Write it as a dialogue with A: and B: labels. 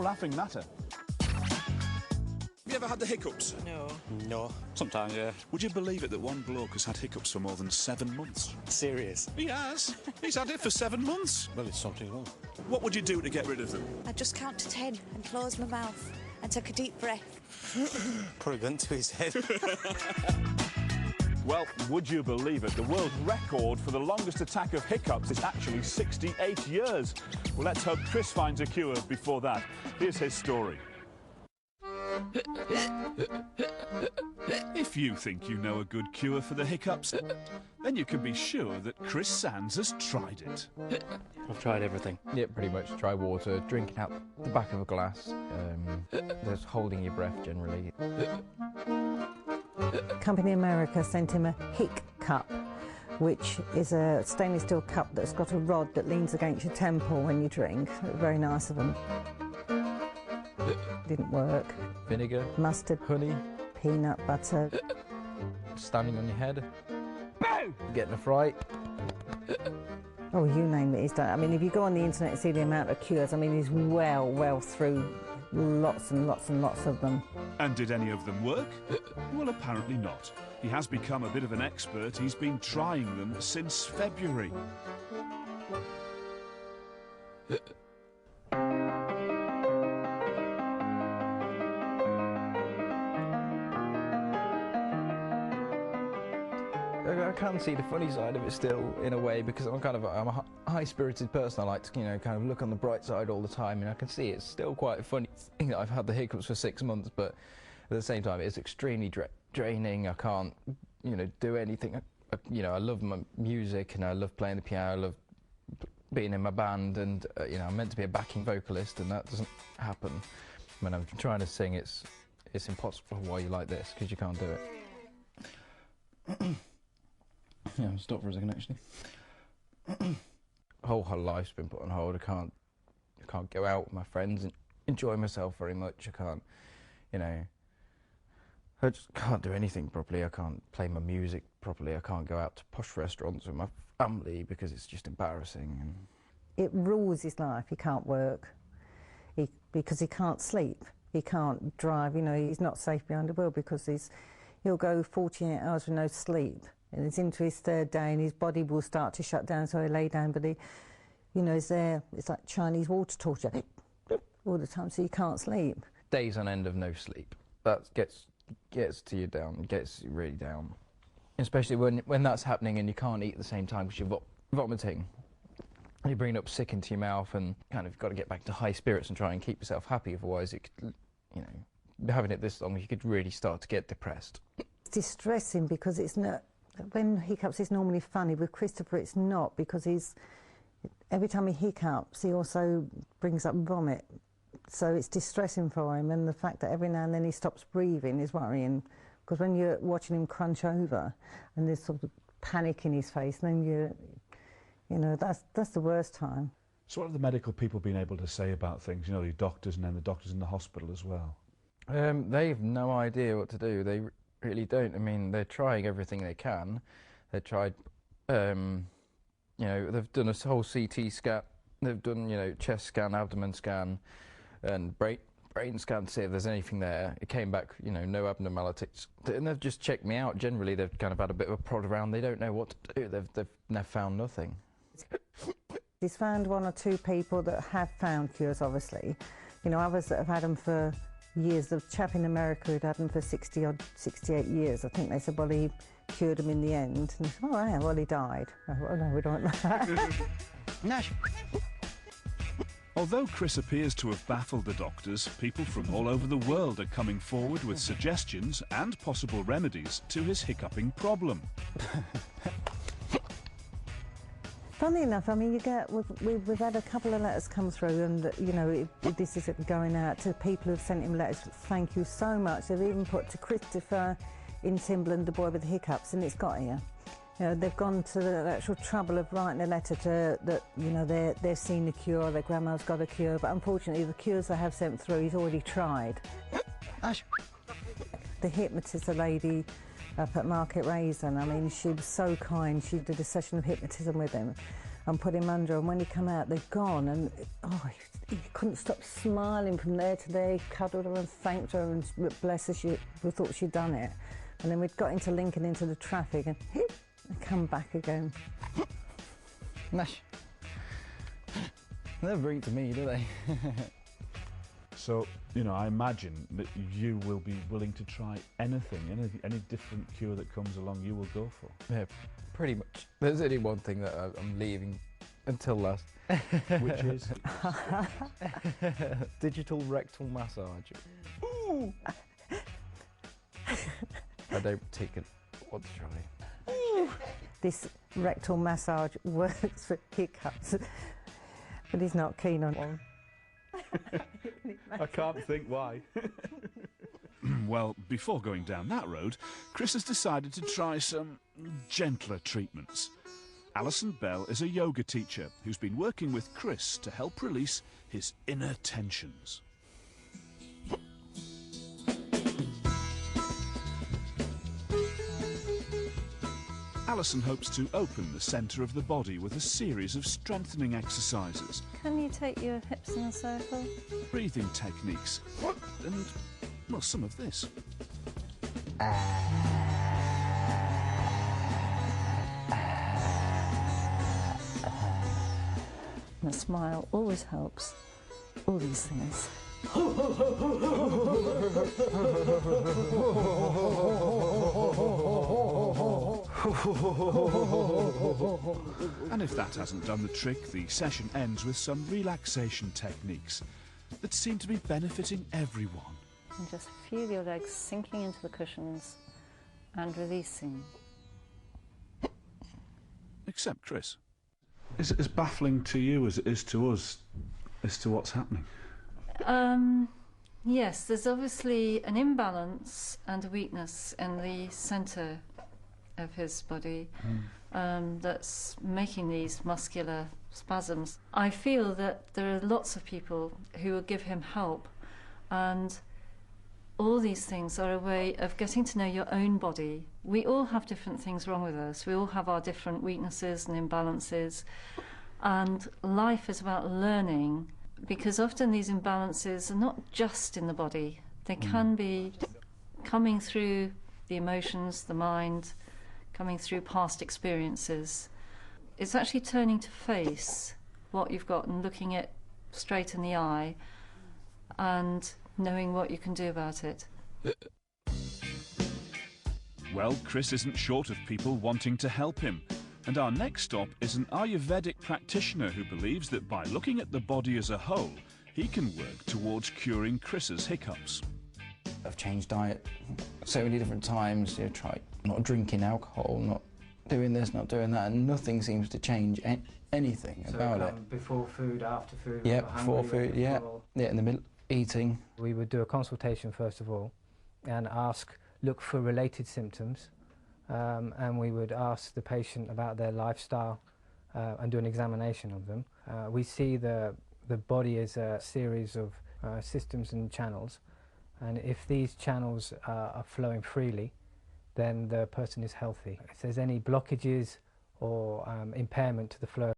A: laughing matter. Have you ever had the hiccups?
B: No.
C: No.
A: Sometimes, yeah. Would you believe it that one bloke has had hiccups for more than 7 months?
C: Serious?
A: He has. He's had it for 7 months.
C: Well, it's something wrong.
A: What would you do to get rid of them?
B: I'd just count to 10 and close my mouth and take a deep breath.
C: Put a gun to his head.
A: Well, would you believe it? The world record for the longest attack of hiccups is actually 68 years. Well, let's hope Chris finds a cure before that. Here's his story. If you think you know a good cure for the hiccups, then you can be sure that Chris Sands has tried it.
C: I've tried everything.
D: Yeah, pretty much. Try water, drinking out the back of a glass, there's holding your breath generally.
E: Company America sent him a hiccup, which is a stainless steel cup that's got a rod that leans against your temple when you drink. Very nice of them. Didn't work.
D: Vinegar,
E: Mustard,
D: honey,
E: peanut butter.
D: standing on your head, getting a fright.
E: Oh, you name it, he's done. I mean, if you go on the internet and see the amount of cures, I mean, he's well through lots and lots and lots of them.
A: And did any of them work? Well, apparently not. He has become a bit of an expert. He's been trying them since February.
D: I can see the funny side of it still, in a way, because I'm a high-spirited person. I like to, kind of look on the bright side all the time, and I can see it's still quite a funny thing that I've had the hiccups for 6 months, but at the same time, it's extremely draining. I can't, do anything. I love my music, and I love playing the piano. I love being in my band, and I'm meant to be a backing vocalist, and that doesn't happen. When I'm trying to sing, it's impossible while you're like this, because you can't do it. Yeah, I'll stop for a second, actually. Whole life's been put on hold. I can't go out with my friends and enjoy myself very much. I can't, I just can't do anything properly. I can't play my music properly. I can't go out to posh restaurants with my family because it's just embarrassing. And
E: It rules his life. He can't work because he can't sleep. He can't drive. He's not safe behind the wheel because he'll go 48 hours with no sleep. And it's into his 3rd day and his body will start to shut down, so he'll lay down, but he's there, it's like Chinese water torture all the time, so you can't sleep.
D: days on end of no sleep. That gets to you down, gets you really down. Especially when that's happening and you can't eat at the same time because you're vomiting. You're bringing up sick into your mouth, and kind of got to get back to high spirits and try and keep yourself happy, otherwise it could, having it this long, you could really start to get depressed.
E: It's distressing because it's not, when hiccups is normally funny, with Christopher it's not, because every time he hiccups he also brings up vomit, so it's distressing for him, and the fact that every now and then he stops breathing is worrying, because when you're watching him crunch over and there's sort of panic in his face, then that's the worst time.
A: So what have the medical people been able to say about things, the doctors and then the doctors in the hospital as well?
D: They've no idea what to do. They really don't. I mean, they're trying everything they can. They've tried, they've done a whole CT scan. They've done, chest scan, abdomen scan, and brain scan to see if there's anything there. It came back, no abnormalities. And they've just checked me out. Generally, they've kind of had a bit of a prod around. They don't know what to do. They've found nothing.
E: He's found 1 or 2 people that have found cures, obviously. Others that have had them for years. The chap in America who'd had them for 68 years, I think they said, well, he cured them in the end. And they said, oh, yeah, well, he died. I thought, oh, no, we don't want that.
C: Nash.
A: Although Chris appears to have baffled the doctors, people from all over the world are coming forward with suggestions and possible remedies to his hiccuping problem.
E: Funny enough, I mean, we've had a couple of letters come through, and this is going out to people who've sent him letters. Thank you so much. They've even put to Christopher in Timberland, the boy with the hiccups, and it's got here. They've gone to the actual trouble of writing a letter that they've seen the cure, their grandma's got a cure, but unfortunately the cures they have sent through he's already tried.
C: Ash.
E: The hypnotist, a lady up at Market Raisin, I mean, she was so kind. She did a session of hypnotism with him. and put him under, and when he come out, they're gone, and oh, he couldn't stop smiling from there to there. He cuddled her and thanked her, and bless her, we thought she'd done it. And then we'd got into Lincoln into the traffic, and hip, and come back again.
D: Nash. They never bring it to me, do they?
A: So, you know, I imagine that you will be willing to try anything, any different cure that comes along, you will go for.
D: Yeah, pretty much. There's only one thing that I'm leaving until last.
A: Which is?
D: Digital rectal massage.
A: Ooh.
D: I don't particularly want to try.
E: This rectal massage works for hiccups, but he's not keen on one.
A: I can't think why. Well, before going down that road, Chris has decided to try some gentler treatments. Alison Bell is a yoga teacher who's been working with Chris to help release his inner tensions. Alison hopes to open the centre of the body with a series of strengthening exercises.
F: Can you take your hips in a circle?
A: Breathing techniques, and, well, some of this.
F: A smile always helps. All these things.
A: And if that hasn't done the trick, the session ends with some relaxation techniques that seem to be benefiting everyone.
F: And just feel your legs sinking into the cushions and releasing.
A: Except Chris. Is it as baffling to you as it is to us as to what's happening?
F: Yes, there's obviously an imbalance and a weakness in the centre of his body that's making these muscular spasms. I feel that there are lots of people who will give him help, and all these things are a way of getting to know your own body. We all have different things wrong with us. We all have our different weaknesses and imbalances, and life is about learning, because often these imbalances are not just in the body. They can be coming through the emotions, the mind, coming through past experiences. It's actually turning to face what you've got and looking it straight in the eye and knowing what you can do about it.
A: Well, Chris isn't short of people wanting to help him. And our next stop is an Ayurvedic practitioner who believes that by looking at the body as a whole, he can work towards curing Chris's hiccups.
D: I've changed diet so many different times. You know, try not drinking alcohol, not doing this, not doing that, and nothing seems to change anything about it.
G: Before food, after food?
D: Yeah, before food, yeah, in the middle, eating.
G: We would do a consultation first of all and look for related symptoms, and we would ask the patient about their lifestyle and do an examination of them. We see the body as a series of systems and channels, and if these channels are flowing freely, then the person is healthy. If there's any blockages or impairment to the flow